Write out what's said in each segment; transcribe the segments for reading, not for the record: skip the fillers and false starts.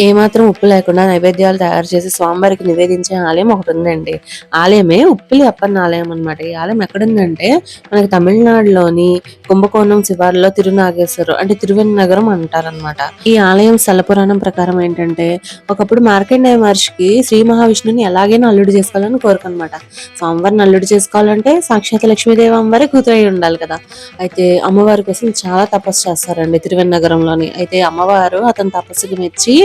ఏమాత్రం ఉప్పు లేకుండా నైవేద్యాలు తయారు చేసి స్వామివారికి నివేదించే ఆలయం ఒకటి ఉందండి. ఆలయమే ఉప్పిలి అప్పన్న ఆలయం అనమాట. ఈ ఆలయం ఎక్కడుందంటే మనకి తమిళనాడులోని కుంభకోణం శివారులో తిరునాగేశ్వరం అంటే తిరువెన్నగరం అంటారనమాట. ఈ ఆలయం స్థల పురాణం ప్రకారం ఏంటంటే ఒకప్పుడు మార్కండేయ మహర్షికి శ్రీ మహావిష్ణుని ఎలాగైనా అల్లుడు చేసుకోవాలని కోరికనమాట. స్వామివారిని అల్లుడు చేసుకోవాలంటే సాక్షాత్ లక్ష్మీదేవి అమ్మవారి కూతురై ఉండాలి కదా. అయితే అమ్మవారి కోసం చాలా తపస్సు చేస్తారండి తిరువెన్నగరంలోని. అయితే అమ్మవారు అతని తపస్సుకి మెచ్చి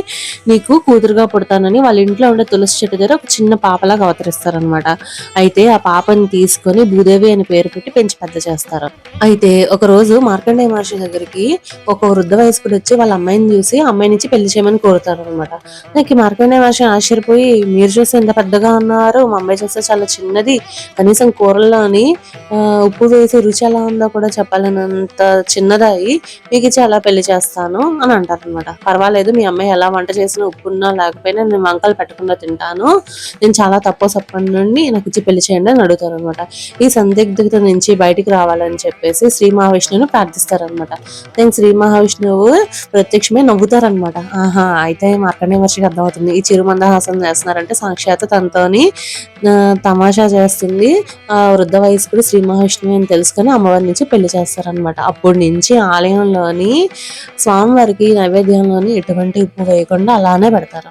నీకు కూతురుగా పుడతానని వాళ్ళ ఇంట్లో ఉండే తులసి చెట్టు దగ్గర ఒక చిన్న పాపలాగా అవతరిస్తారనమాట. అయితే ఆ పాపని తీసుకొని భూదేవి అని పేరు పెట్టి పెంచి పెద్ద చేస్తారు. అయితే ఒక రోజు మార్కండేయ మహర్షి దగ్గరికి ఒక వృద్ధ వయస్కుడు వచ్చి వాళ్ళ అమ్మాయిని చూసి అమ్మాయి నుంచి పెళ్లి చేయమని కోరుతారు అనమాట. నాకు మార్కండేయ మహర్షి ఆశ్చర్యపోయి, మీరు చూస్తే ఎంత పెద్దగా ఉన్నారు, మా అమ్మాయి చూస్తే చాలా చిన్నది, కనీసం కూరల్లోని ఉప్పు వేసి రుచి ఎలా ఉందో కూడా చెప్పాలన్నంత చిన్నదాయి మీకు ఇచ్చి అలా పెళ్లి చేస్తాను అని అంటారు అనమాట. పర్వాలేదు, మీ అమ్మాయి ఎలా వంట చేసిన ఉప్పున్నా లేకపోయినా నేను వంకలు పెట్టకుండా తింటాను, నేను చాలా తక్కువ సప్పటి నుండి నాకు ఇచ్చి పెళ్లి చేయండి అని అడుగుతారు అనమాట. ఈ సందిగ్ధత నుంచి బయటికి రావాలని చెప్పేసి శ్రీ మహావిష్ణువుని ప్రార్థిస్తారనమాట. దానికి శ్రీ మహావిష్ణువు ప్రత్యక్షమే నవ్వుతారనమాట. ఆహా, అయితే మార్కండేయ మహర్షికి అర్థమవుతుంది ఈ చిరుమందహాసం చేస్తున్నారంటే సాక్షాత్ తనతోని తమాషా చేస్తుంది ఆ వృద్ధ వయస్కుడు శ్రీ మహావిష్ణువు అని తెలుసుకొని అమ్మవారి నుంచి పెళ్లి చేస్తారనమాట. అప్పటి నుంచి ఆలయంలోని స్వామివారికి నైవేద్యంలోని ఎటువంటి ఉప్పు వేయకుండా అలానే పెడతారు.